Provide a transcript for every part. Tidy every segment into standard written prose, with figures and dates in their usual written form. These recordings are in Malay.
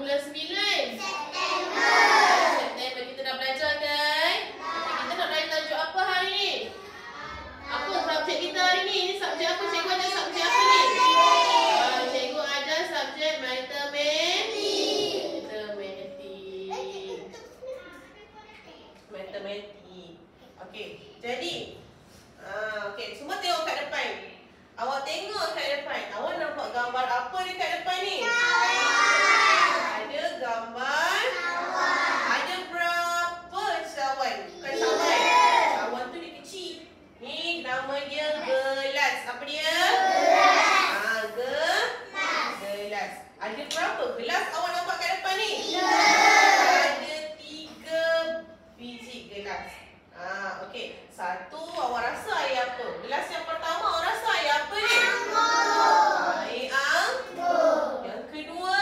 bulan 9? September. September kita dah belajar kan? Okay, kita nak belajar tajuk apa hari ni? Apa subjek kita hari ni? Ini subjek apa? Cikgu ajar subjek apa ni? Cikgu ajar subjek matematik. Matematik. Okey, jadi okey, semua tengok kat depan. Awak tengok kat depan. Awak nampak gambar apa dekat depan ni? Ada gambar. Ada berapa cawan? Bukan cawan. Cawan tu dia kecil. Ni nama dia gelas. Apa dia? Gelas. Ada berapa gelas awak nampak kat depan ni? Ada 3 biji gelas. Okey. Satu awak rasa air apa? Gelas yang pertama awak rasa air apa ni? Air anggur. Yang kedua?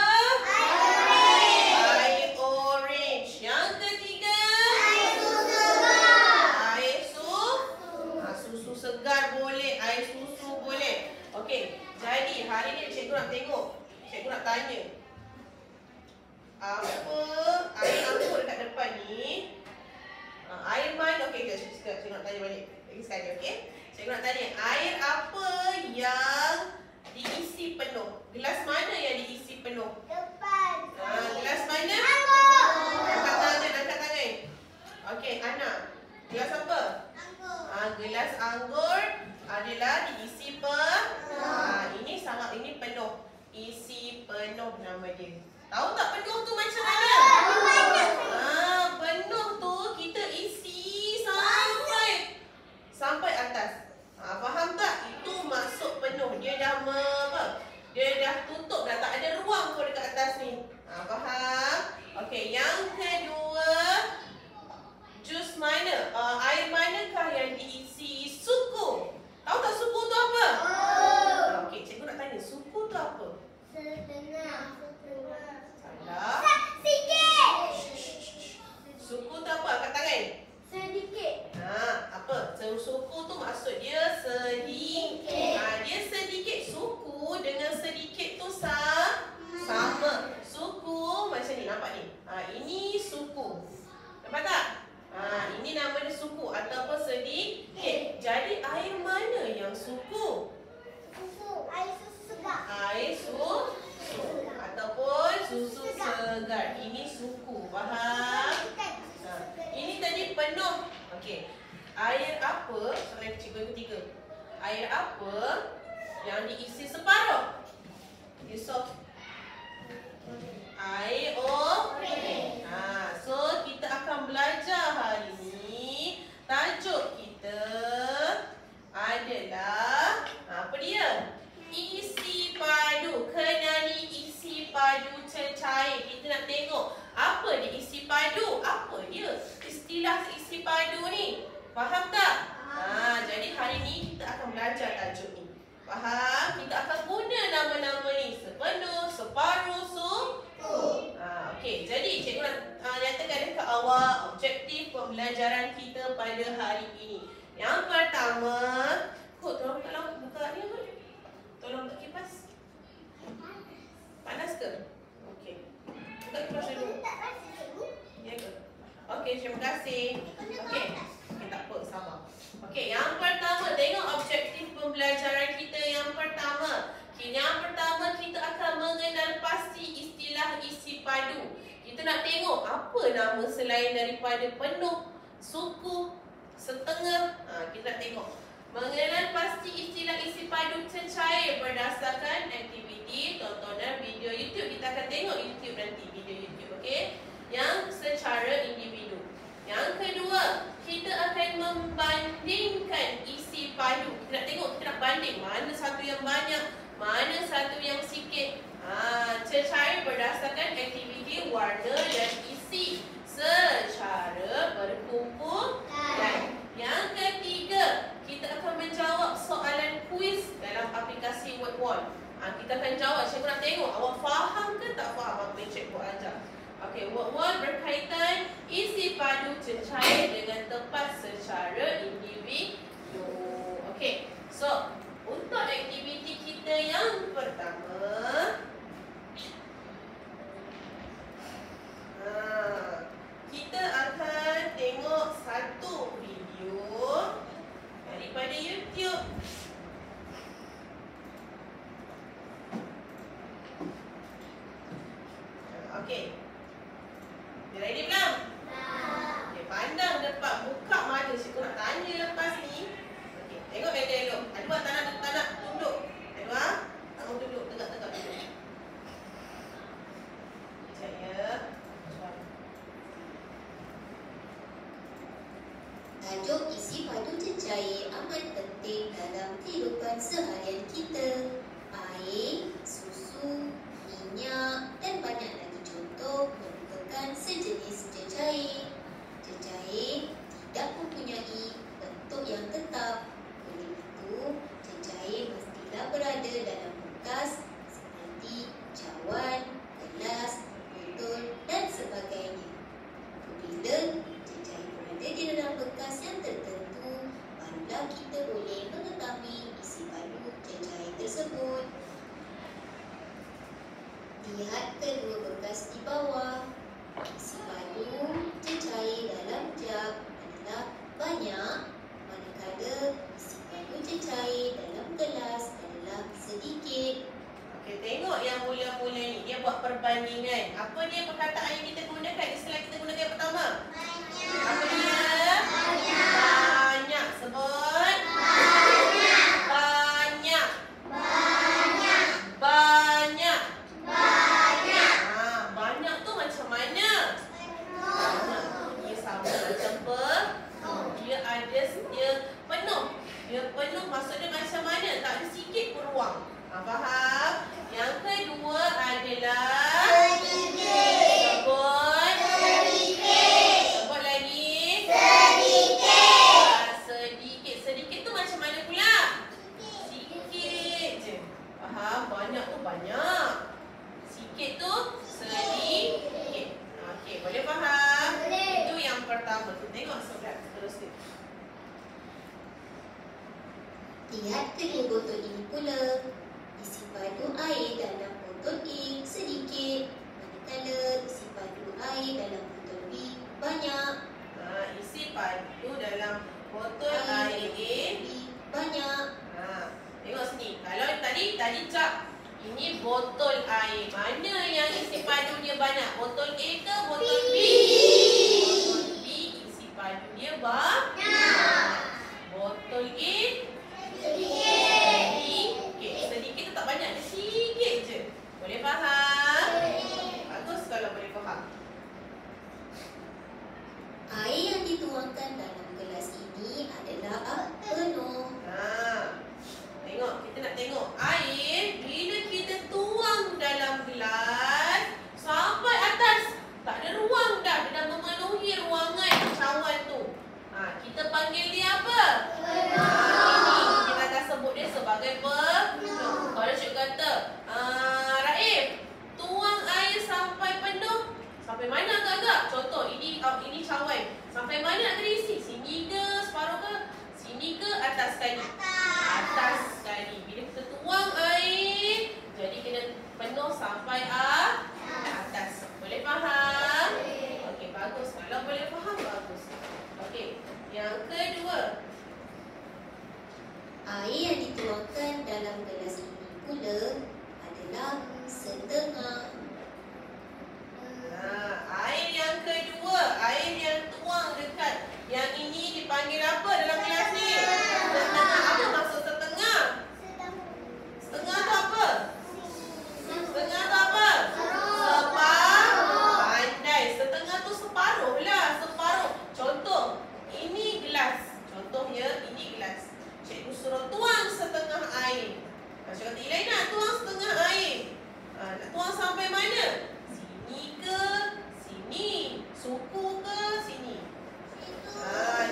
Air orange. Yang ketiga? Air susu segar boleh, air susu boleh. Okey. Jadi hari ni cikgu nak tengok. Cikgu nak tanya. Apa air anggur dekat depan ni? Air mana? Okey, cikgu nak tanya balik. Lagi sekali, okey? Cikgu nak tanya, air apa yang diisi penuh? Gelas mana yang diisi penuh? Gelas mana? Angkat tangan. Okey, Ana. Gelas apa? Gelas anggur adalah diisi penuh. Ini penuh. Isi penuh nama dia. Tahu tak penuh tu macam mana? Penuh tu kita isi sampai atas. Faham tak? Itu maksud penuh. Dia dah Dia dah tutup dah, tak ada ruang pun dekat atas ni. Faham? Okey, yang kedua, jus mana? Air manakah yang diisi suku? Tahu tak suku tu apa? Okey, cikgu nak tanya, suku tu apa? Salah. Suku tu apa? Angkat tangan. Sedikit. Apa? Suku tu maksud dia sedikit. Dia sedikit. Suku dengan sedikit tu sama. Suku macam ni, nampak ni. Ini suku. Nampak tak? Ini nama dia suku ataupun sedikit. Jadi air mana yang suku? Air susu segar. Air susu ataupun susu segar. Ini suku. Faham? Ini tadi penuh. Okey. Air apa? Soalan cikgu yang ketiga. Air apa yang diisi separuh? Yusof. Air orange. So kita akan belajar hari ni. Tajuk kita adalah apa dia? Isi padu. Kenali isi padu cecair. Kita nak tengok apa dia isi padu. Apa dia istilah isi padu ni? Faham tak? Jadi hari ni kita akan belajar tajuk ni. Faham? Kita akan guna nama-nama ni. Sepenuh, separuh, suku. Okey, jadi cikgu nak nyatakan dekat awak objektif pembelajaran kita pada hari ini. Yang pertama, tolong buka ni apa? Tolong buka kipas. Panas ke? Okey. Buka kipas dulu. Ya ke? Okey, terima kasih. Okey, tak apa, sabar. Okey, yang pertama, tengok objektif pembelajaran kita yang pertama. Yang pertama, kita akan mengenal pasti istilah isi padu. Kita nak tengok apa nama selain daripada penuh, suku, setengah. Kita nak tengok. Mengenal pasti istilah isi padu cecair berdasarkan aktiviti tontonan video YouTube. Kita akan tengok YouTube nanti, video YouTube, okey? Yang secara individu. Yang kedua, kita akan membandingkan isi padu. Kita nak tengok, kita nak banding mana satu yang banyak, mana satu yang sikit. Cecair berdasarkan aktiviti warna dan isi secara berkumpulan. Yang ketiga, kita akan menjawab soalan kuis dalam aplikasi WordWall. Kita akan jawab. Cikgu nak tengok awak faham ke tak faham apa yang cikgu ajar. Okey, WordWall berkaitan isi padu cecair dengan tepat secara individu. Okey, so untuk aktiviti kita yang pertama, kita. Air, susu, minyak dan banyak lagi contoh merupakan sejenis cecair. Cecair tidak mempunyai bentuk yang tetap. Oleh itu, cecair mestilah berada dalam bekas seperti cawan, gelas, botol dan sebagainya. Apabila cecair berada di dalam bekas yang tertentu, barulah kita boleh mengetahui isi padu cecair tersebut. Lihat kedua bekas di bawah. Isi padu cecair dalam jug adalah banyak, manakala isi padu cecair dalam gelas adalah sedikit. Okey, tengok yang mula-mula ni. Dia buat perbandingan. Apa dia perkataan yang kita gunakan? Istilah kita gunakan yang pertama. Apa dia? Banyak. Sebut. Banyak. Banyak. Banyak tu macam mana? Banyak tu dia sama macam dia ada, dia penuh. Dia penuh maksudnya macam mana? Tak ada sikit pun ruang. Faham? Yang kedua adalah Sedikit. sebut. Sedikit. Sebut lagi. Sedikit. Sedikit. Sedikit tu macam mana pula? Sikit je. Faham? Banyak tu banyak. Sikit tu sedikit. Okey, boleh faham? Boleh. Itu yang pertama. Kita tengok soalan seterusnya. Lihat kedua botol ini pula. Isi padu air dalam botol A sedikit, manakala isi padu air dalam botol B banyak. Isi padu dalam botol air A. B banyak. Tengok sini. Kalau tadi cap. Ini botol air. Mana yang isi padu dia banyak? Botol A ke botol B? Botol B isi padu dia banyak. Botol A sedikit. Sedikit tu tak banyak, dia sikit je. Boleh faham? Bagus kalau boleh faham. Air yang dituangkan dalam gelas ini adalah penuh. Tengok, kita nak tengok air bila kita tuang dalam gelas sampai atas. Tak ada ruang dah, dia dah memenuhi ruangan cawan tu. Kita panggil dia apa? Ini kita akan sebut dia sebagai penuh. Kalau cikgu kata, Raif, tuang air sampai penuh. Sampai mana agak-agak? Contoh, ini cawan. Sampai mana nak terisi? Sini ke, separuh ke? Sini ke, atas sekali? Atas sekali. Bila kita tuang air, jadi kena penuh sampai atas. Boleh faham? Okey, bagus. Kalau boleh faham, bagus. Okey, yang kedua. Air yang dituangkan dalam gelas ini pula adalah setengah. Air yang kedua, air yang tuang dekat yang ini dipanggil apa dalam kelas ni? Setengah. Apa maksud setengah? Setengah tu apa? Setengah tu apa? Separuh. Pandai. Setengah tu separuh lah. Separuh. Contoh, ini gelas. Contoh ya, ini gelas. Cikgu suruh tuang setengah air. Cikgu kata, Ilai nak tuang setengah air. Nak tuang sampai mana? Sini ke? Sini. Suku ke? Sini.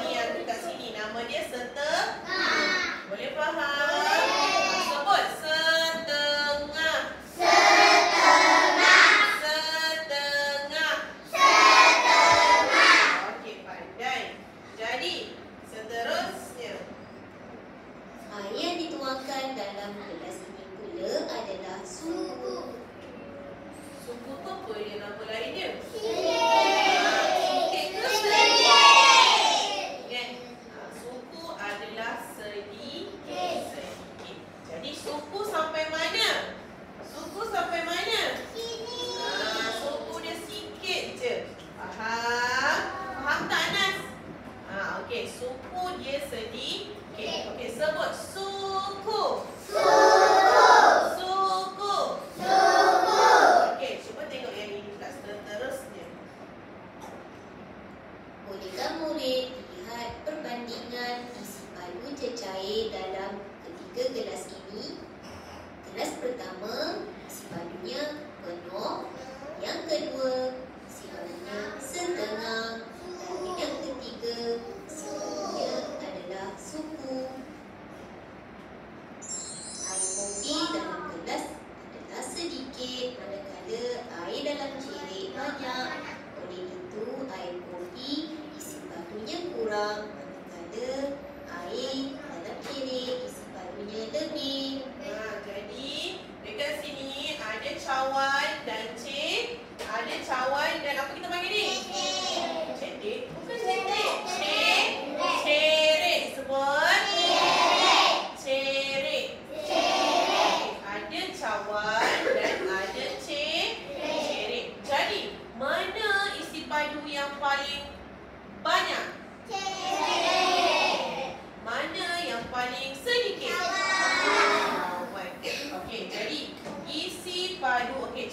Ni yang dekat sini. Nama dia setengah. Boleh faham? Sebut setengah. Setengah. Okey, pandai. Jadi, seterusnya. Air yang dituangkan dalam gelas ini pula adalah suku. Suku tu apa dia nama lain dia? Sedikit. Sikit ke sedikit? Kan? Suku adalah sedikit. Jadi suku sampai mana? Suku sampai mana? Suku dia sikit je. Faham? Faham tak Anas? Okey, suku dia sedikit. Okey, sebut suku. Suku. Okey, cuba tengok yang ini pula seterusnya.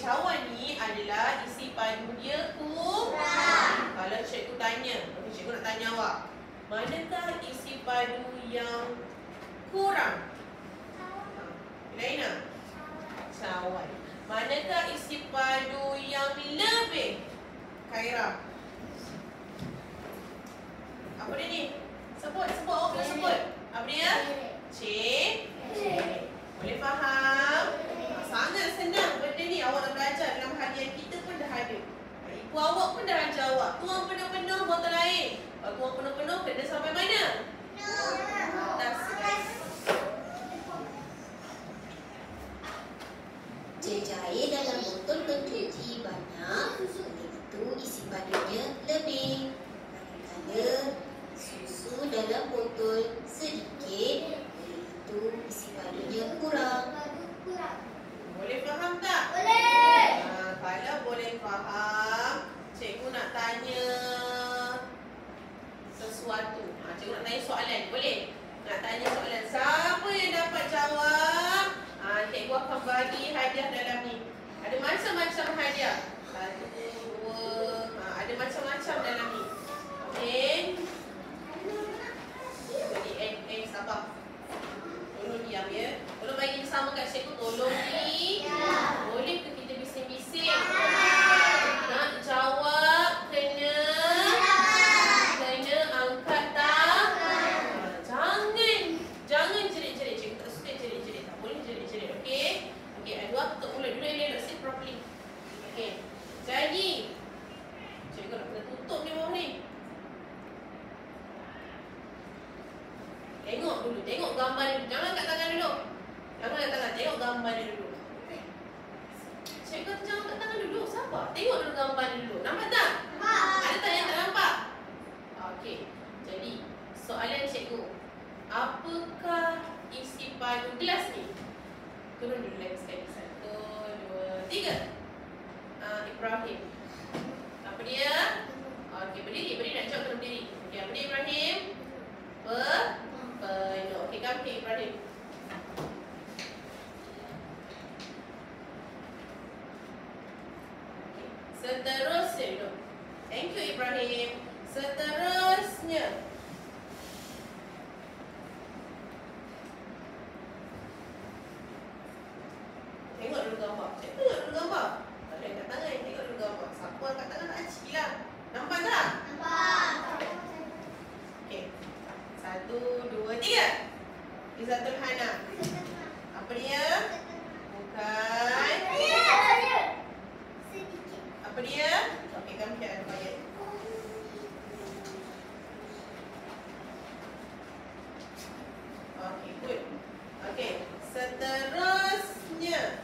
cawan ni adalah isi padu dia kurang. Kalau cikgu tanya, okey, cikgu nak tanya awak. Manakah isi padu yang kurang? Laina? Cawan. Manakah isi padu yang lebih? Khaira. Apa dia ni? Sebut, awak boleh sebut. Apa dia? Boleh faham? Sangat senang benda ni awak nak belajar dalam harian kita pun dah ada. Ibu awak pun dah ajar awak. Tuang penuh-penuh botol air. Kalau tuang penuh-penuh kena sampai mana? Atas. Jejak air dalam botol pencuci banyak, oleh itu isi padunya lebih. Manakala susu dalam botol sedikit, oleh itu isi padunya kurang. Boleh faham tak? Boleh. Kalau boleh faham, cikgu nak tanya sesuatu. Cikgu nak tanya soalan. Boleh? Nak tanya soalan. Siapa yang dapat jawab? Cikgu akan bagi hadiah dalam ni. Ada macam-macam hadiah. 1, 2, ada macam-macam dalam ni. Okey. Jadi, sabar. Tolong diam ya. Tolong bagi sama kat cikgu. Tolong ni. Boleh ke kita bising-bising? Nak jawab kena angkat tangan. Jangan jerit-jerit. Cikgu tak suka jerit-jerit. Tak boleh jerit-jerit. Okey? Okey, dua tutup mulut dulu. Elok sit properly. Okey. Jadi cikgu nak kena tutup ni bawah ni. Tengok dulu. Tengok gambar dulu. Jangan angkat tangan dulu. Tengok gambar dia dulu. Cikgu kata jangan angkat tangan dulu. Sabar. Tengok dulu gambar dia dulu. Nampak tak? Ada tak yang tak nampak? Okey. Jadi, soalan cikgu. Apakah isi padu gelas ni? Turun dulu lagi sekali. 1, 2, 3. Ibrahim. Apa dia? Okey, berdiri. Nak jawab kena berdiri. Okey, apa dia Ibrahim? Penuh. Okey, gambar Ibrahim. Seterusnya dulu. Thank you Ibrahim. Seterusnya. Tengok dulu gambar. Tengok dulu gambar. Tak boleh angkat tangan. Tengok dulu gambar. Siapa angkat tangan tak acik lah. Nampak tak? Okey. 1, 2, 3. Izatul Hana. Apa dia? Bukan. Apa dia? Okey, kami dah ada bayar. Okey, good. Okey, seterusnya.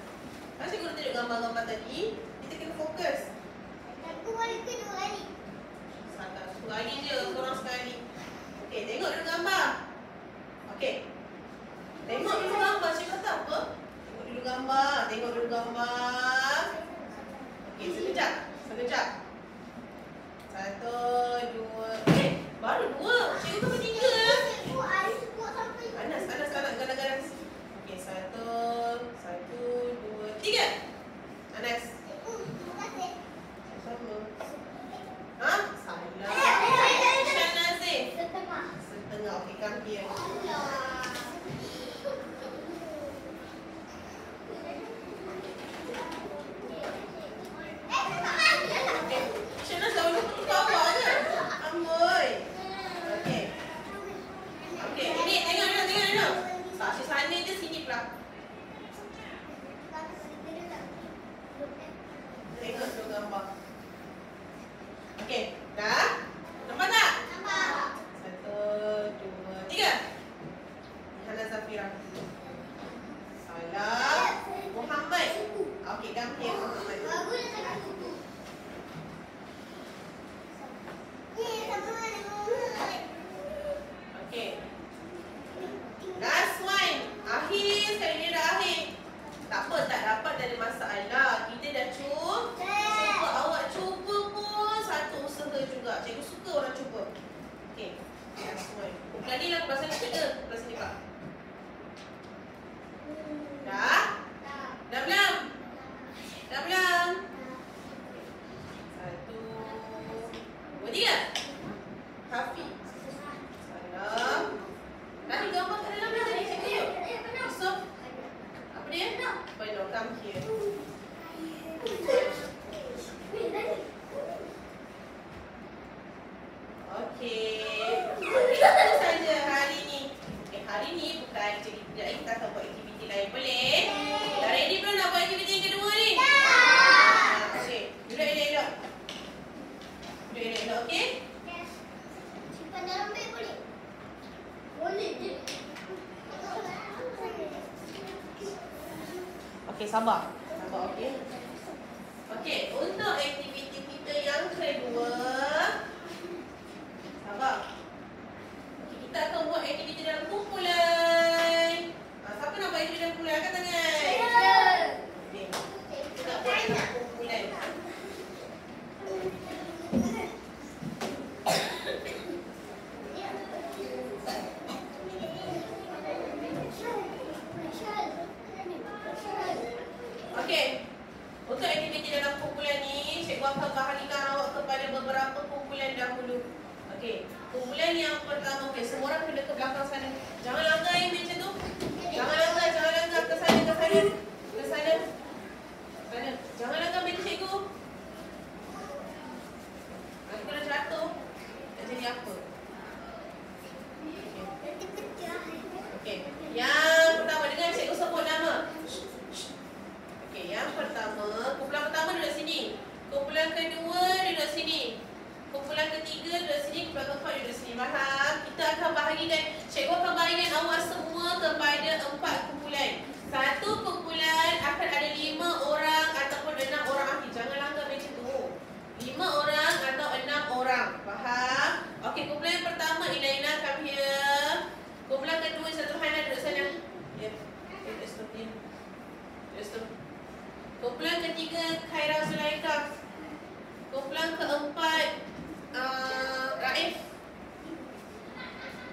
Macam cikgu nak tunjuk gambar-gambar tadi, kita kena fokus. Satu kali je, korang sekali. Okey, tengok dulu gambar. Okey. Tengok dulu gambar, cikgu kata apa? Tengok dulu gambar. Okey, sekejap. 1, 2, baru 2. Cikgu tambah 3. Panas, ganas. Okey, 1, 2, 3. Anas. Sama. Salah. Syanazi. Setengah. Okey, kami dia. Syanazi dah lupa ke bawah je. Amboi. Okey. Ini tengok dulu. Saksi sana je sini pula. Tengok dulu gambar. Okey, dah? Nampak tak? 1, 2, 3. Hana Zafira. Salah. Muhammad. Okey, gambar Muhammad. Okey. Last one. Akhir sekali ni dah akhir. Tak apa, tak dapat tak ada masalah. Kita dah cuba. Awak cuba pun satu usaha juga. Cikgu suka orang cuba. Okey. Last one. Beranilah kelas ni kerja. Kelas ni Pak. Dah? Dah belum? Dah belum? dia. Okey. Itu saja hari ni. Hari ni bukan cikgu lagi, kita akan buat aktiviti lain. Boleh? Dah ready belum nak buat aktiviti yang kedua ni? Okey. Duduk elok-elok. Duduk elok-elok, okey? Simpan dalam beg boleh? Boleh je. Okey, sabar. Sabar, okey. Okey, untuk aktiviti kita yang kedua. Sabar. Okey, kita akan buat aktiviti dalam kumpulan. Siapa nak buat aktiviti dalam kumpulan? Angkat tangan. Okey. Kita nak buat dalam kumpulan. Okey. Untuk aktiviti dalam kumpulan ni, cikgu akan bahagikan awak kepada beberapa kumpulan dahulu. Okey. Kumpulan yang pertama, okey, semua orang kena ke belakang sana. Jangan langgar macam tu. Jangan langgar ke sana, ke sana. Ke sana. Sana. Jangan langgar meja cikgu. Nanti kalau jatuh, tak jadi apa. Okey. Yang pertama, dengar cikgu sebut nama. Okey, yang pertama, kumpulan pertama duduk sini. Kumpulan kedua duduk sini. Kumpulan ketiga duduk sini, kumpulan keempat duduk sini. Faham? Kita akan bahagikan, cikgu akan bahagikan awak semua kepada 4 kumpulan. Satu kumpulan akan ada 5 orang ataupun 6 orang. Jangan langgar macam tu. 5 orang atau 6 orang. Faham? Okey, kumpulan yang pertama, Ilaina, come here. Kumpulan kedua, Satuhana duduk sana. Ya. Okay, stop dia. Stop. Kumpulan ketiga, Khaira Zulaika. Kumpulan keempat, Raif.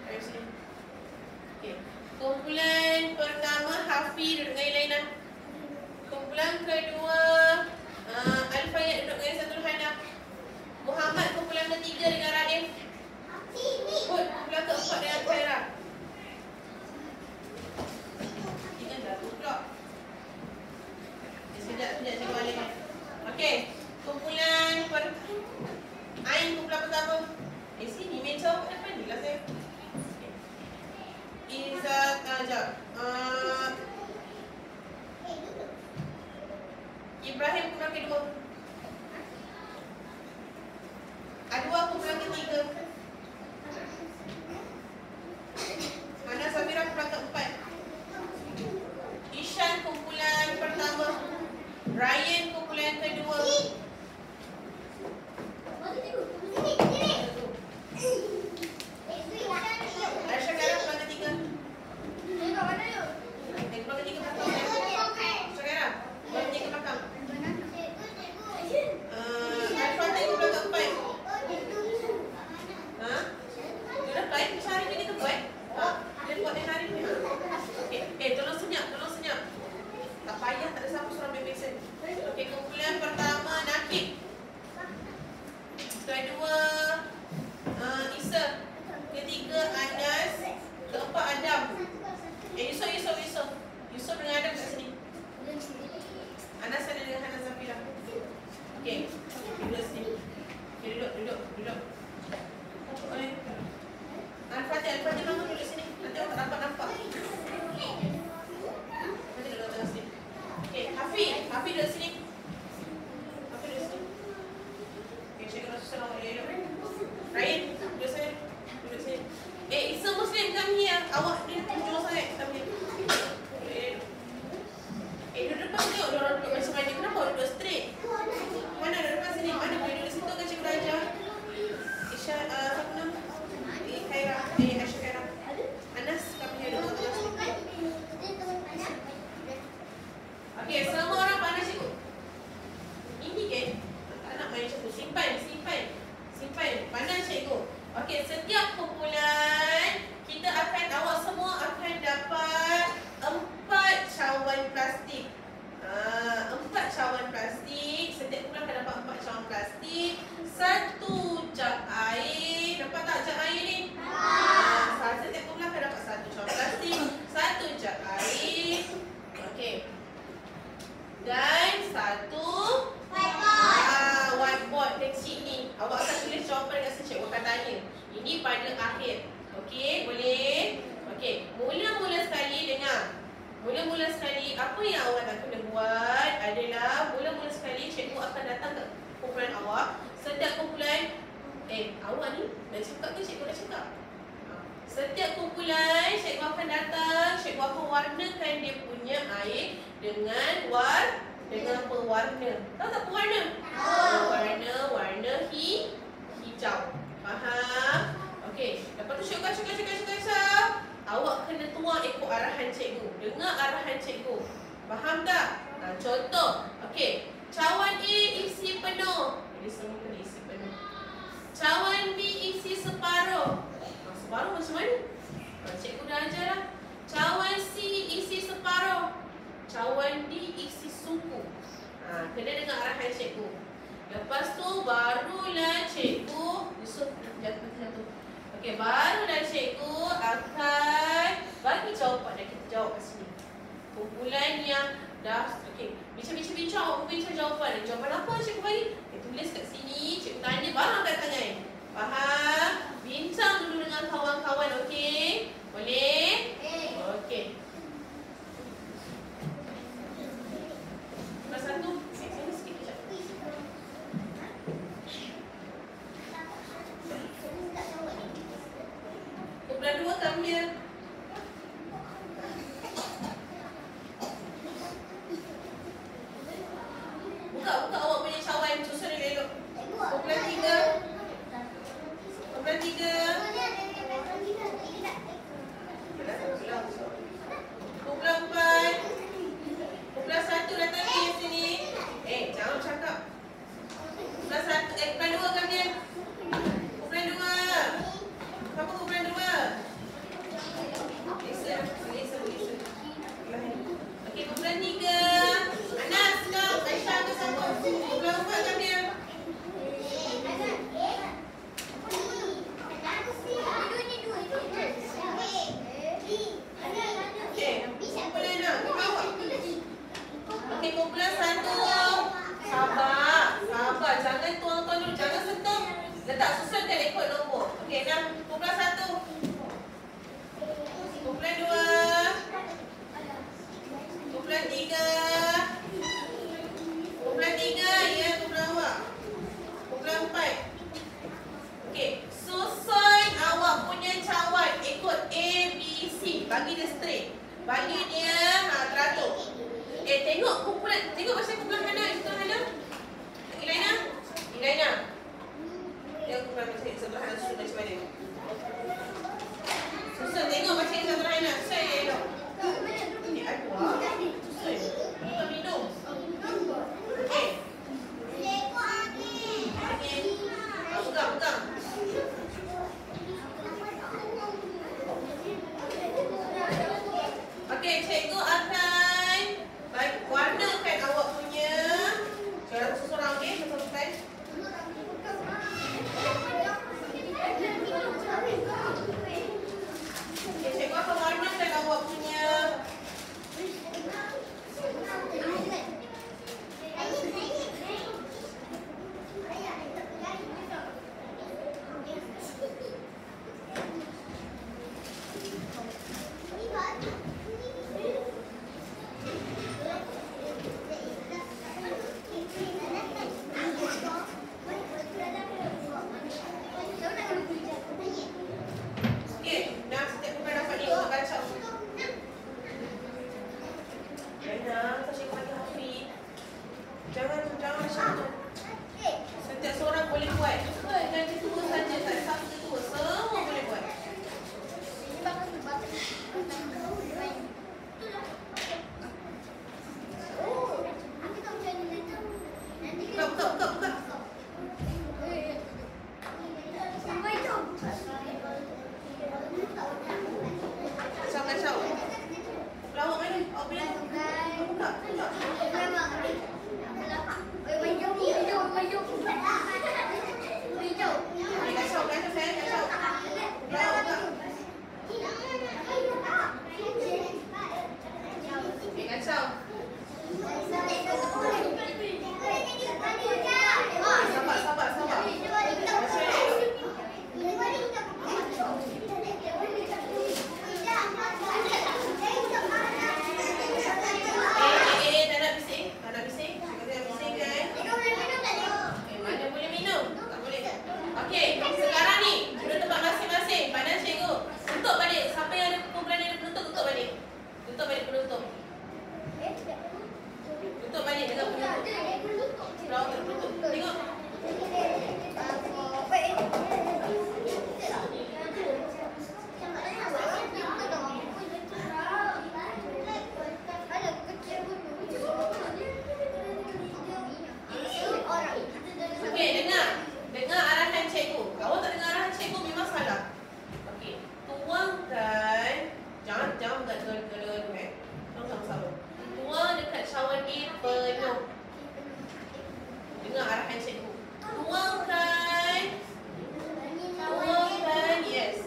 Raif sini. Okay. Kumpulan pertama, Hafi duduk dengan Ilaina. Kumpulan kedua, Al-Fayyad duduk dengan Satuhana. Muhammad kumpulan ketiga dengan Raif. Hud kumpulan keempat dengan Khaira. Jangan jatuh pula. Sekejap cikgu balik. Okey. Kumpulan Ain kumpulan pertama. Sini meja awak depan ni lah saya. Izzat, sekejap. Ibrahim kumpulan kedua. Adwa kumpulan ketiga. Hana Sabira kumpulan keempat. Ishan kumpulan pertama. Ryan kumpulan kedua. Aisyah Kara kumpulan ketiga. Kumpulan ketiga belakang. Aisyah Kara kumpulan ketiga belakang. Al-Fatih kumpulan keempat. Dia dah baik cari lagi tu buat. Dia buat yang hari ni. Okey, tolong senyap. Tak payah, tak ada siapa suruh ambil pesen. Okey, kumpulan pertama, Nakib. Kedua, Isa. Ketiga, Anas. Keempat, Adam. Yusuf dengan Adam kat sini. Anas ada dengan Hana Zafira. Okey, duduk sini. Okey, duduk. Al-Fatih bangun duduk sini. Nanti awak tak dapat nampak. Nanti duduk tengah sini. Okey, Hafiz duduk sini. Okey, cikgu nak susah awak elok. Ryan, duduk sini. Isa Muslim, come here. Awak dia jauh sangat. Come here. Duduk depan tengok dia orang duduk macam mana. Kenapa awak duduk straight? Mana duduk depan sini? Mana boleh duduk situ kan cikgu ajar? Isha, siapa nama? Khaira, Aisyah Khaira. Anas, come here duduk tengah sini. Okey, semua orang pandai cikgu. Ini kan? Tak nak main cikgu. Simpan. Pandai cikgu. Okey, setiap kumpulan kita akan, awak semua akan dapat 4 cawan plastik. 4 cawan plastik. mula-mula sekali, apa yang awak nak kena buat adalah mula-mula sekali cikgu akan datang ke kumpulan awak. Setiap kumpulan, awak ni nak cakap ke cikgu nak cakap? Setiap kumpulan cikgu akan datang, cikgu akan warnakan dia punya air dengan pewarna. Tahu tak pewarna? Warna hijau. Faham? Okey, lepas tu cikgu kacau. Awak kena tuang ikut arahan cikgu. Dengar arahan cikgu. Faham tak? Contoh. Okey, cawan A isi penuh. Jadi semua kena isi penuh. Cawan B isi separuh. Separuh macam mana? Cikgu dah ajar lah. Cawan C isi separuh. Cawan D isi suku. Kena dengar arahan cikgu. Lepas tu barulah cikgu jatuh. Okey, barulah cikgu akan bagi jawapan dan kita jawab kat sini. Kumpulan yang dah bincang jawapan. Jawapan apa cikgu bagi? Tulis kat sini, cikgu tanya baru angkat tangan. Faham? Bincang dulu dengan kawan-kawan, okey? Boleh? Okey. Kelas 1, sini sikit kejap. Kumpulan 2 Kamil. Buka awak punya cawan, susun elok-elok. Kumpulan 3. Kumpulan 3. Kumpulan 4. Kumpulan 1 datang ke sini. Jangan cakap. Kumpulan 1, kumpulan 2 kan dia? Kumpulan 2. Siapa kumpulan 2? Listen. Okey, kumpulan 3. Anas, kau, Aisyah ke siapa? Kumpulan 4 kan dia? Okey, kumpulan 1. Sabar. Jangan tuang-tuang dulu. Jangan sentuh. Letak susunkan ikut nombor. Okey, 6. Kumpulan 1. Kumpulan 2. Kumpulan 3. Kumpulan 3. Ya, kumpulan awak. Kumpulan 4. Okey, susun awak punya cawan ikut A, B, C. Bagi dia straight. Bagi dia teratur. Tengok kumpulan. Tengok macam kumpulan Hana. Itu Hana. Ilaina. Tengok kumpulan macam sebelah Hana susun macam mana. Susun. Tengok macam sebelah Hana. Susun elok. Ini aku lah. Susun. Kita minum. Okey. Pegang. Okey, cikgu akan warnakan awak punya. Jangan seseorang, okey? Selesai. Okey, cikgu akan warnakan awak punya. Flower tak tutup. Tengok. Okey, dengar. Dengar arahan cikgu. Awak tak dengar arahan cikgu memang salah. Okey. Tuangkan. Jangan gada-gada eh. Sama-sama. Tuang dekat cawan A penuh. Dengar arahan cikgu. Tuangkan. Tuangkan. Yes.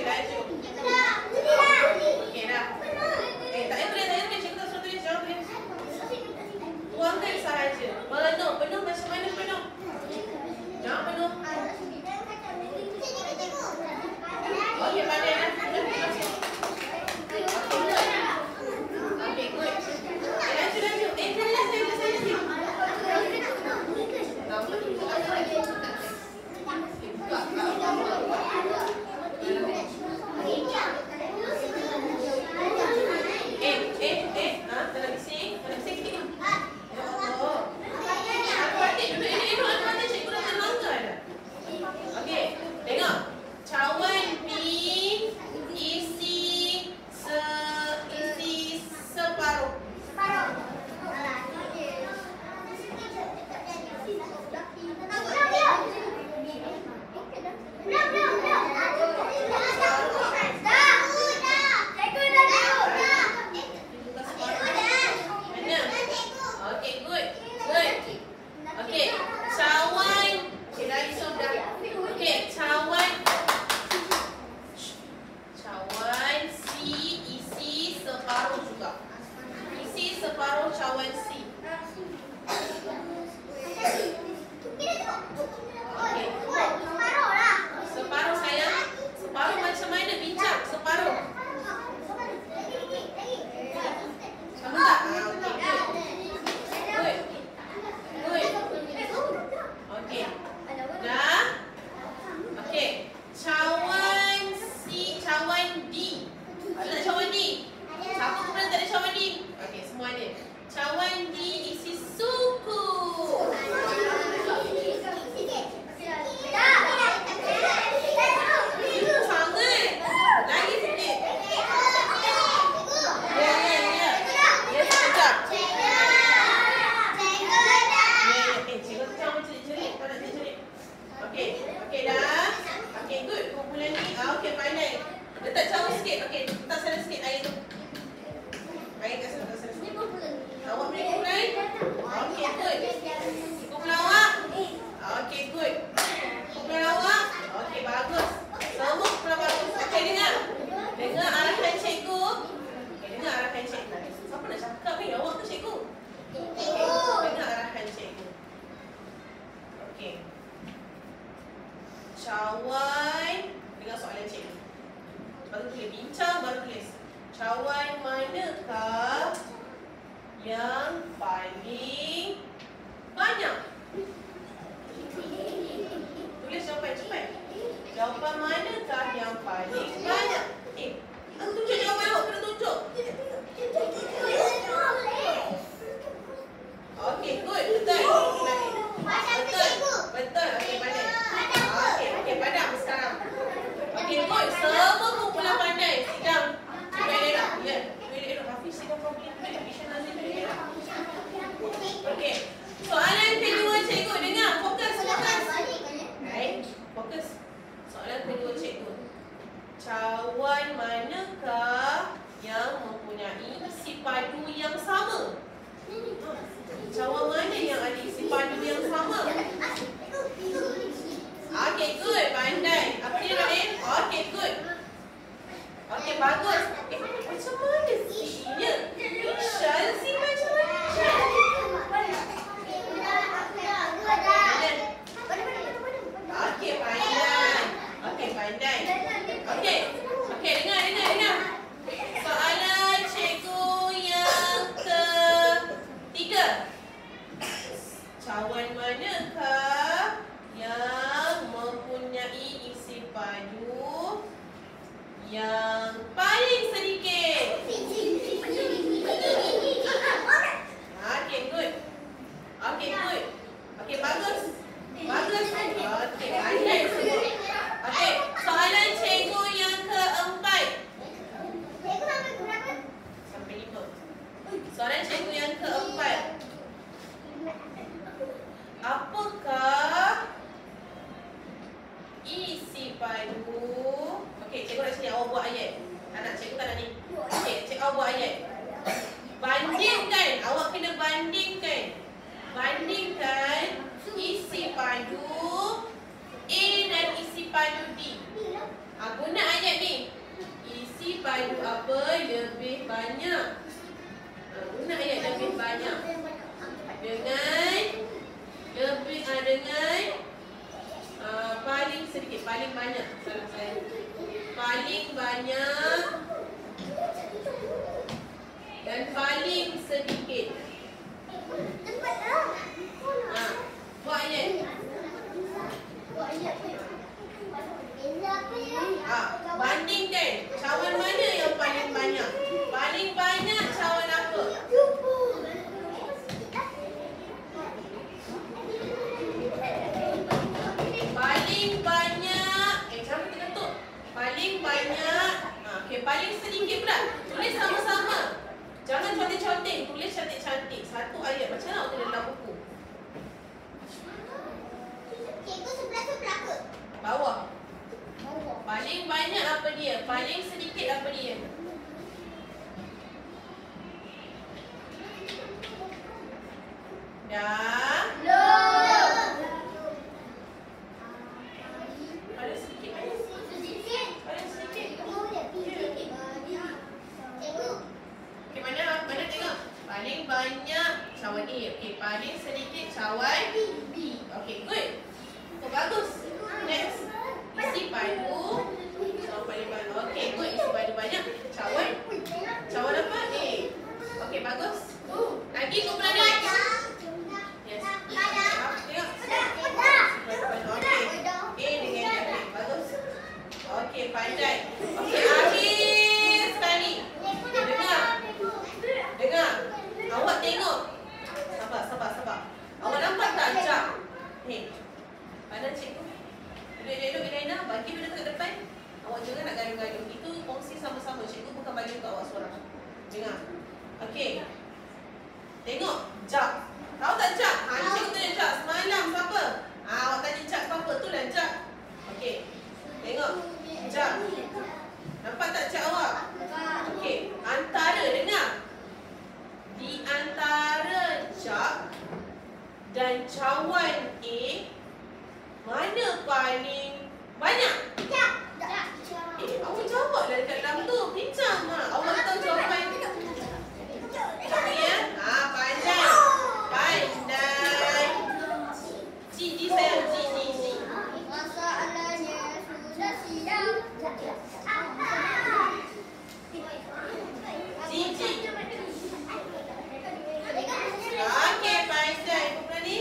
Laju. Okey dah. Tak payah tulis. Cikgu tak suruh tulis. Jangan tulis. Tuangkan sahaja. Penuh macam mana penuh? Jangan penuh. Okey, pandai dah. Okey, good. Laju. Saya. Nampak tu. Dalam bising sikit. Oh. Adik duduk atas cikgu dah terlanggar dah. Okey, tengok. Cawan B isi separuh. Okey, good. Okey, cawan. Okey, dah isu dah. Okey, cawan C isi separuh juga. Isi separuh cawan C. Okey. Separuh sayang. Separuh macam mana bincang? Separuh. Sama tak? Okey, good. Okey. Dah? Okey. Cawan D. Ada tak cawan D? Satu kemudian tak ada cawan D. Okey, semua ada. Cawan D isi suku. Sangat. Lagi sikit. Ya. Ya, sekejap. Cikgu tu jangan cerit-cerit. Kau nak cerit-cerit. Okey dah. Okey, good. Kumpulan ni. Okey, pandai. Letak cawan sikit. Okey, letak sana sikit air tu. Air kat sana, sikit. Awak boleh kumpulan? Okey, good. Kumpulan awak? Okey, good. Kumpulan awak? Okey, bagus. Semua kumpulan bagus. Okey, dengar. Dengar arahan cikgu. Okey, dengar arahan cikgu. Siapa nak cakap ni? Awak ke cikgu? Dengar arahan cikgu. Okey. Cawan. Dengar soalan cikgu. Baru tulis. Bincang, baru tulis. Cawan manakah yang paling banyak? Tulis jawapan cepat. Jawapan manakah yang paling banyak? Aku tunjuk jawapan awak, kena tunjuk. Okey, good. Betul. Betul. Okey, pandai. Okey, padam sekarang. Okey, good. Semua kumpulan pandai. Sidang. Duduk. Ya. Duduk. Hafiz, sidang problem. Duduk. Nazim, duduk. Okey. Soalan kedua cikgu. Dengar. Fokus. Baik. Fokus. Soalan kedua cikgu. Cawan manakah yang mempunyai isi padu yang sama? Cawan mana yang ada isi padu yang sama? Okey, good. Pandai. Apa dia, Radin? Okey, good. Okey, bagus. Macam mana C-nya? Ishal C macam mana? Okey, pandai. Okey, pandai. Okey, dengar. Soalan cikgu yang ketiga. Cawan manakah yang mempunyai isi padu yang paling sedikit? Okey, good. Okey, bagus. Bagus. Okey, pandai semua. Okey, soalan cikgu yang keempat. Cikgu sampai berapa? Sampai 5. Soalan cikgu yang keempat. Apakah isi padu? Okey, cikgu nak sini awak buat ayat. Anak cikgu tak nak ni. Okey, cikgu awak buat ayat. Bandingkan, awak kena bandingkan. Bandingkan isi padu A dan isi padu D. Guna ayat ni. Isi padu apa lebih banyak? Guna ayat lebih banyak. Dengan paling sedikit, paling banyak. Salah saya. Paling banyak dan paling sedikit. Buat ayat. Bandingkan cawan mana yang paling banyak. Paling banyak cawan apa? Paling banyak cawan terketuk. Paling banyak. Okey, paling sedikit pula. Tulis sama-sama. Jangan cantik-cantik, tulis cantik-cantik. Satu ayat macam mana awak tulis dalam buku? Cikgu sebelah tu berapa? Bawah. Paling banyak apa dia? Paling sedikit apa dia? Dah. Paling sedikit mana? Paling sedikit. Okey, mana tengok? Paling banyak cawan A. Okey, paling sedikit cawan B. Okey, good. Oh, bagus. Next. Isi padu. Cawan paling banyak. Okey, good. Isi padu banyak. Cawan apa? A. Okey, bagus. Lagi kumpulan dia. Yes. Tengok. Okey. A dengan B. Bagus. Okey, pandai. Okey, akhir sekali. Dengar. Awak tengok. Sabar. Awak nampak tak jam? Ni. Pandang cikgu. Duduk Elena, bagi benda kat depan. Awak jangan nak gaduh-gaduh. Itu kongsi sama-sama. Cikgu bukan bagi untuk awak seorang. Dengar. Okey. Tengok. Jap. Tahu tak jap? Ni cikgu tanya jap. Semalam siapa? Awak tanya jap siapa? Itulah jap. Okey. Tengok. Jap. Nampak tak cak awak? Okey. Antara, dengar. Di antara jap dan cawan A, mana paling banyak? Awak jawablah dekat dalam tu. Bincang lah. Awak tahu jawapan. Cakap ya. Pandai. Ji sayang. Ji. Masalahnya sudah siap. Ji. Okey, pandai. Kumpulan ni.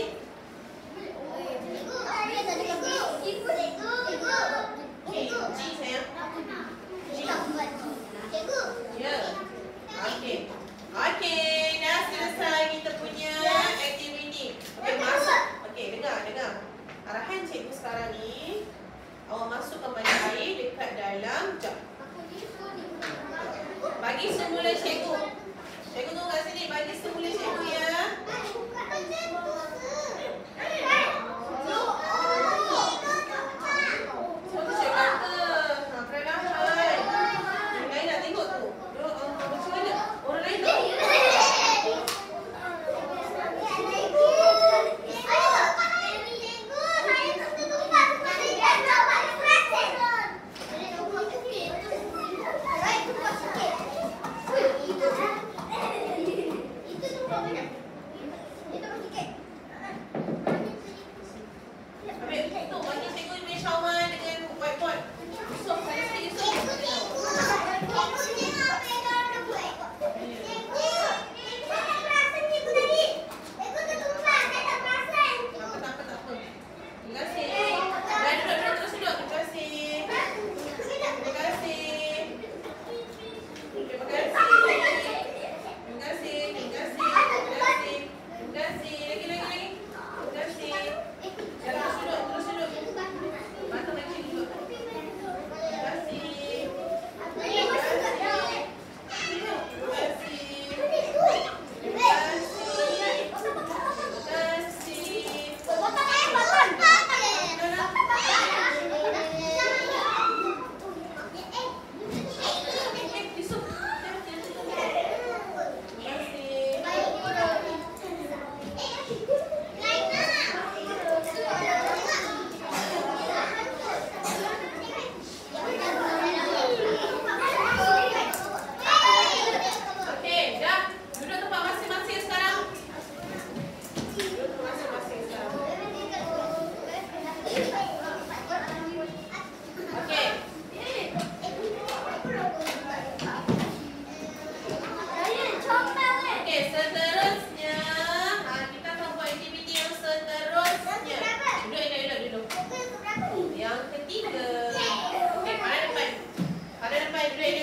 Okey, Ji sayang. Ya. Okey, dah selesai kita punya aktiviti. Okey, masuk. Okey, dengar. Arahan cikgu sekarang ni, awak masukkan banyak air dekat dalam jug. Bagi semula cikgu. Cikgu tunggu kat sini. Bagi semula cikgu ya. Seperti cikgu kata. Perlahan. Yang lain nak tengok tu. Macam mana? Orang lain tak?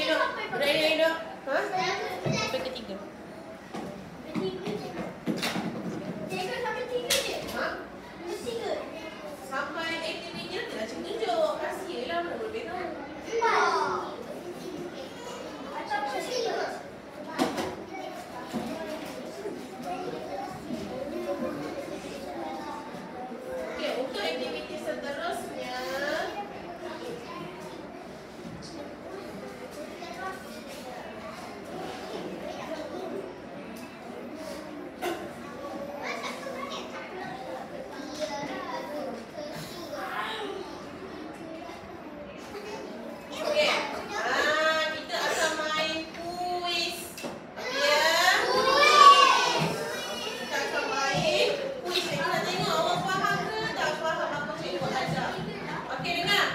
elok. Duduk elok. Ha? Sampai ketiga. Ha? Sampai aktiviti nanti lah cikgu tunjuk. Kasih je lah, mana boleh tahu. Okey, untuk aktiviti seterusnya. Okey. Kita akan main kuis. Okey ya? Kita akan main kuis. Cikgu nak tengok awak faham ke tak faham apa cikgu ajar. Okey, dengar.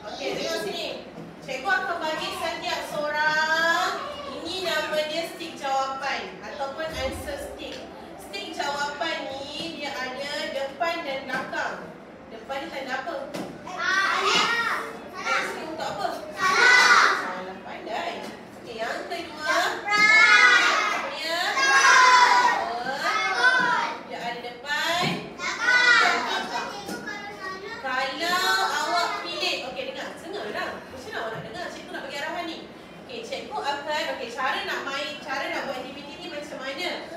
Okey, tengok sini. Cikgu akan bagi setiap seorang, ini nama dia stick jawapan ataupun answer stick. Stick jawapan ni dia ada depan dan belakang. Depan ni tanda apa? Stick untuk apa? Salah, pandai. Okey, yang kedua. Apa dia? Dia ada depan dan belakang. Kalau awak pilih, okey dengar, dengarlah. Macam mana awak nak dengar? Cikgu nak bagi arahan ni. Okey, cikgu akan, okey cara nak main, cara nak buat aktiviti ni macam mana?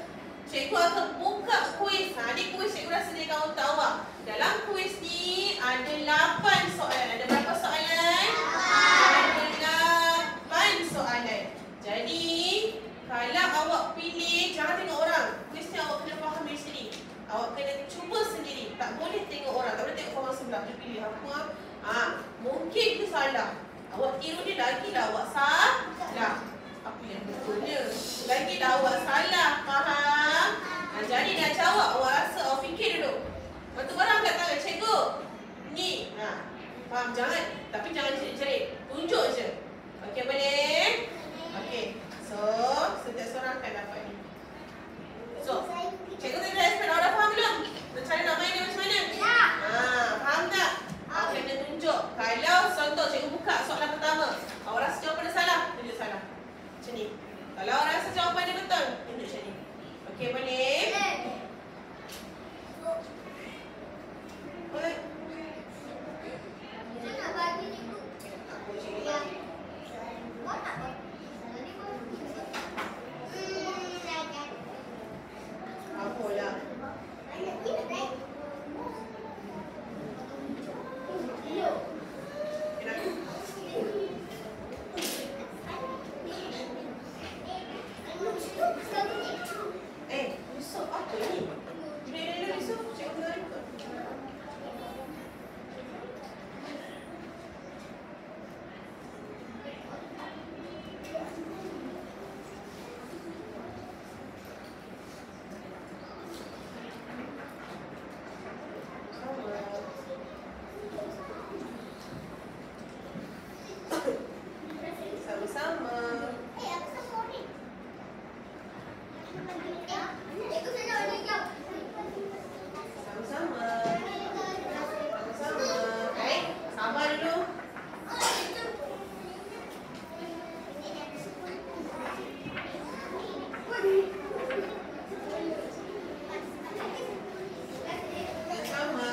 Cikgu akan buka kuis. Ni kuis cikgu dah sediakan untuk awak. Dalam kuis ni ada 8 soalan. Ada berapa soalan? Ada 8 soalan. Jadi, kalau awak pilih, jangan tengok orang. Kuis ni awak kena faham dari sini. Awak kena cuba sendiri. Tak boleh tengok orang. Tak boleh tengok orang sebelah. Dia pilih apa? Mungkin itu salah. Awak tiru dia lagilah awak salah. Apa yang betulnya? Lagilah awak salah. Faham? Jadi nak jawab, awak rasa, awak fikir dulu. Lepas tu baru angkat tangan. Cikgu, ni. Faham? Jangan. Tapi jangan cerit-cerit. Tunjuk je. Okey, boleh? Okey. So, setiap seorang akan dapat ni. So, cikgu tadi dah explain. Awak dah faham belum? Cara nak main ni macam mana? Faham tak? Awak kena tunjuk. Kalau contoh cikgu buka soalan pertama, awak rasa jawapan dia salah, tunjuk salah. Macam ni. Kalau awak rasa jawapan dia betul, tunjuk macam ni. Okey, boleh? Boleh? Aku cikgu. Apalah. Besok apa ni? Bila besok cikgu nak ikut. Sama-sama. Sama-sama. Sama-sama. Sabar dulu. Sama.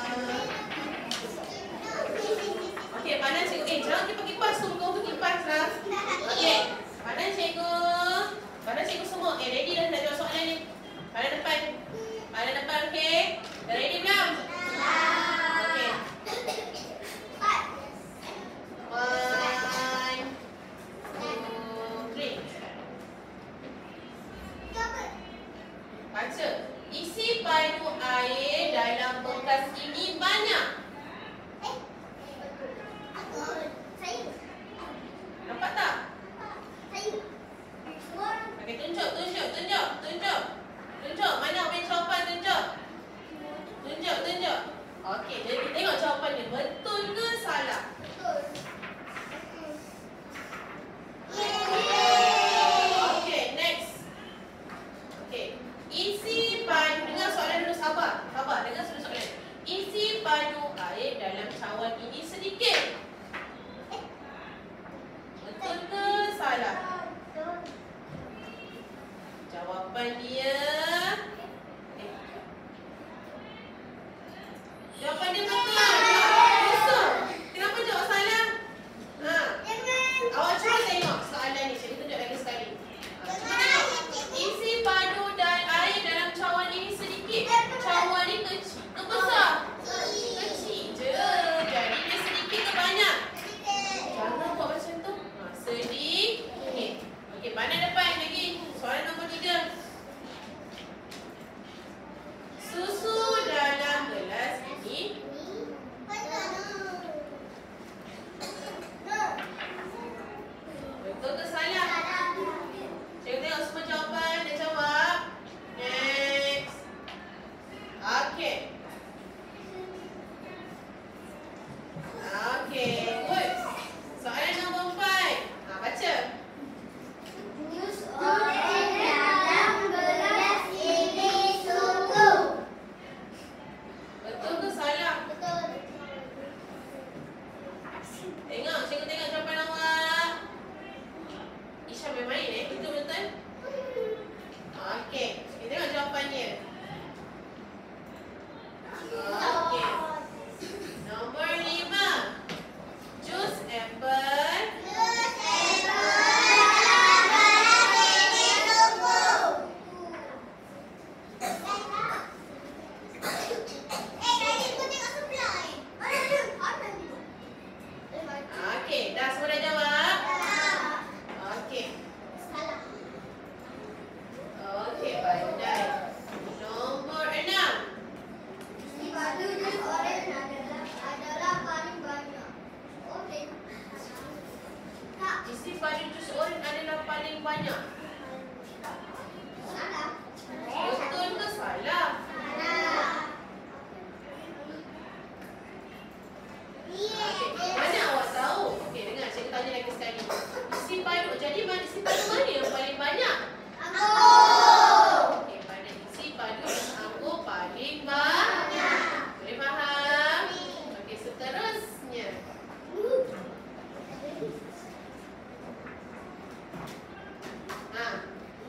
Okey, pandang cikgu. Jangan kita kipas tu. Kau tu kipas lah. Okey, pandang cikgu. Pandang cikgu semua. Ready dah nak jawab soalan ni? Pandang depan. Pandang depan, okey? Dah ready belum? Okey. 1, 2, 3. Baca. Isi padu air dalam bekas ini banyak. Nampak tak? Okey, tunjuk. Tunjuk. Mana awak punya jawapan, tunjuk. Tunjuk. Okey, jadi tengok jawapan dia. Betul ke salah? Okey, next. Okey. Isi padu, dengar soalan dulu, sabar. Dengar dulu soalan. cawan ini sedikit. Betul ke salah? Jawapan dia jawapan dia betul. Kosong. Kenapa jawab salah? Awak cuba tengok soalan ni. Cikgu tunjuk lagi sekali. Cuba tengok. Isi padu dan air dalam cawan ini sedikit. Cawan ni kecil ke besar? Kecil je. Jadi dia sedikit ke banyak? Jangan buat macam tu. Sedikit. Okey, pandang depan lagi. Soalan nombor 3. Susu dalam gelas ini betul ke salah? Cikgu tengok semua jawapan. Dah jawab. Next. Okey. Okey, good. Soalan nombor 4. Baca. Jus oren dalam gelas ini susu. Betul ke salah? Betul. Tengok, cikgu tengok jawapan awak. Isha main-main Itu betul? Okey, kita tengok jawapannya. Okey. Nombor 5. Jus apple. Jus apple dalam gelas ini susu. Tadi aku tengok sebelah. Okey, dah semua dah jawab? Okey. Salah. Okey, pandai. Nombor 6. Isi padu jus oren adalah paling banyak. Oren. Tak. Isi padu jus oren adalah paling banyak. Salah. Betul ke salah? Salah. Okey, mana awak tahu? Okey, dengar cikgu tanya lagi sekali. Isi padu, jadi isi padu mana yang paling banyak? Okey, pada isi padu anggur paling banyak. Boleh faham? Okey, seterusnya.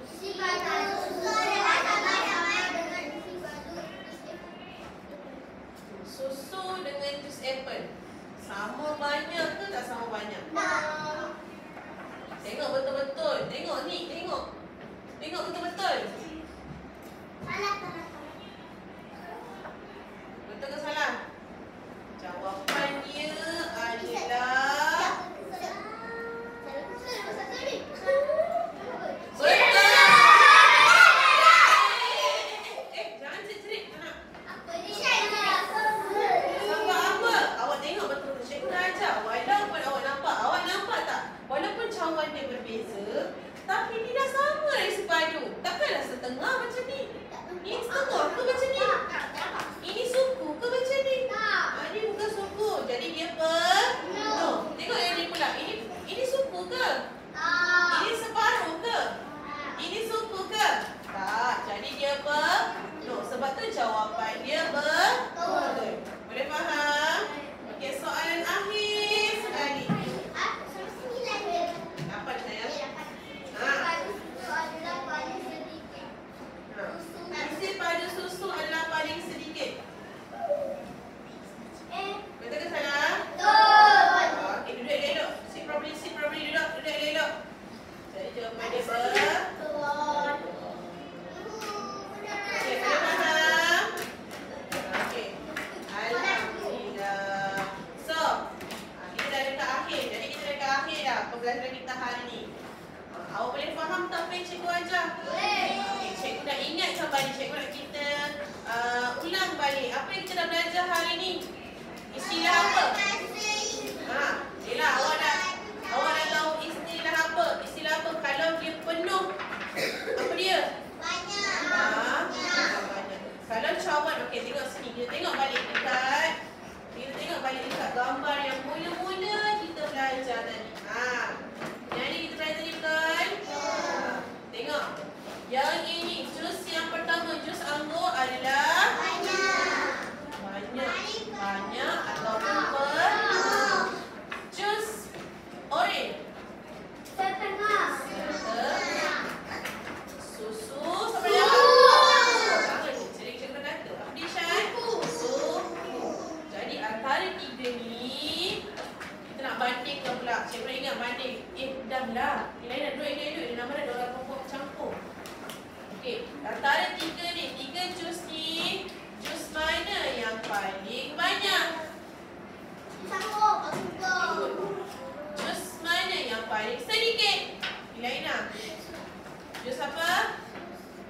Isi padu susu adalah sama dengan isi padu Susu dengan jus apple. Sama banyak ke tak sama banyak? Tengok betul-betul. Tengok ni, tengok. Tengok betul-betul. Salah. Betul ke salah? Jawapannya adalah betul. Jangan cerit-cerit anak. Sabar apa? Awak tengok betul. Cikgu dah ajar. Walaupun awak nampak tak? Walaupun cawan dia berbeza, tapi ni dah sama dari sepadu. Takkanlah setengah macam ni. Ini setengah ke macam ni? Ini suku ke macam ni? Ini bukan suku. Jadi dia penuh. Tengok yang ni pula. Ini suku ke? Ini separuh ke? Ini suku ke? Tak. Jadi dia penuh. Sebab tu jawapan dia betul. Boleh faham? Okey, soalan akhir sekali. Apa saya? Isi padu susu adalah paling sedikit. Betul ke salah? Okey, duduk elok. Sit properly, duduk elok. Jadi jawapan dia betul. Okey, boleh faham? Okey. Alhamdulillah. So, kita dah dekat akhir. Jadi kita dekat akhir dah pembelajaran kita hari ni. Awak boleh faham tak apa yang cikgu ajar? Okey, cikgu dah ingatkan balik. Cikgu nak kita ulang balik. Apa yang kita dah belajar hari ni? Istilah apa? Yelah, awak dah tahu istilah apa? Istilah apa? Kalau dia penuh, apa dia? Banyak. Kalau cawan, okey, tengok sini. Kita tengok balik dekat gambar yang mula-mula kita belajar tadi. Yang ni kita belajar tadi betul? Tengok. Yang ini, jus yang pertama, jus anggur adalah banyak ataupun bandingkan pula. Cikgu nak ingat banding. Dah lah. Lain nak duduk elok-elok. Dia nama dah orang kelompok campur. Okey. Antara tiga ni. Tiga jus ni. Jus mana yang paling banyak? Sanggup, aku. Jus mana yang paling sedikit? Ilaina. Jus apa?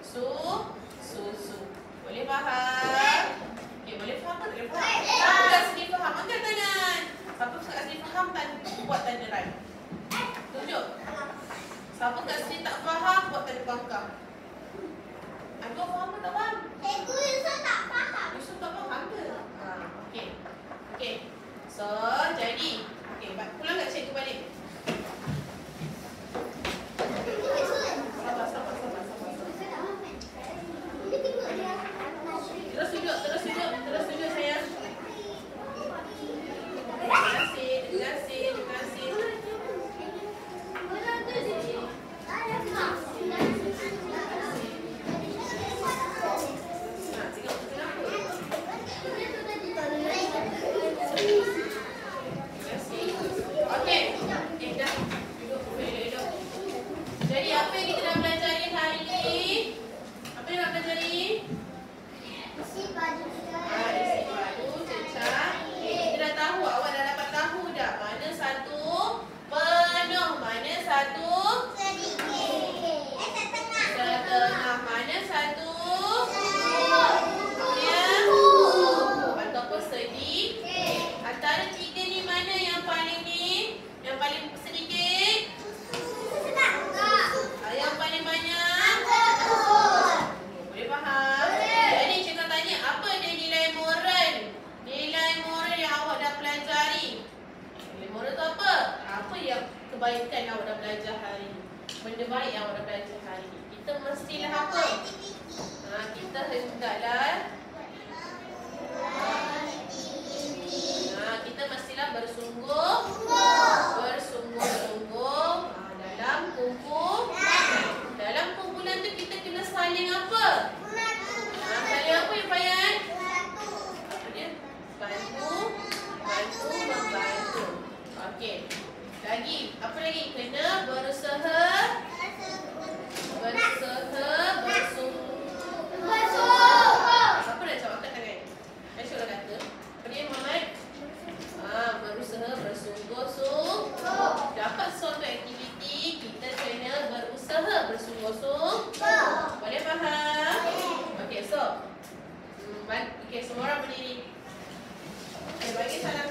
Susu. Boleh faham? Okey, boleh faham ke tak boleh faham? Siapa kat sini faham? Angkat tangan. Siapa kat sini faham buat tanda right? Tunjuk. Siapa kat sini tak faham buat tanda bangkang. Aku faham ke tak faham? Cikgu Yusuf tak faham. Yusuf tak faham ke? Okey. Okey. So, jadi. Okey, pulang kat cikgu balik. Sabar. Terus duduk sayang. Terima kasih. Jadi apa yang kita nak pelajari hari ini? Apa yang nak pelajari? Isi baju Isi baju, cecah. Kita dah tahu, awak dah dapat tahu dah. Mana satu penuh, mana satu sedikit. setengah, mana satu ataupun sedikit. Antara tiga ni mana yang paling sedikit? Yang paling banyak? Boleh faham? Jadi cikgu tanya, apa dia nilai moral? Nilai moral yang awak dah pelajari. Nilai moral tu apa? Apa yang kebaikan yang awak dah belajar hari ni? Benda baik yang awak dah belajar hari ni. Kita mestilah apa? Kita hendaklah kita mestilah bersungguh-sungguh dalam kumpulan tu kita kena saling apa? Saling apa yang Bayan? Apa dia? Membantu. Okey. Lagi, apa lagi? Kena berusaha Siapa nak jawab? Angkat tangan. Aisyah dah kata. Apa dia Muhammad? Berusaha bersungguh-sungguh. Dapat suatu aktiviti, kita kena berusaha bersungguh-sungguh. Boleh faham? Okey, so. Okey, semua orang berdiri. Okey, bagi salam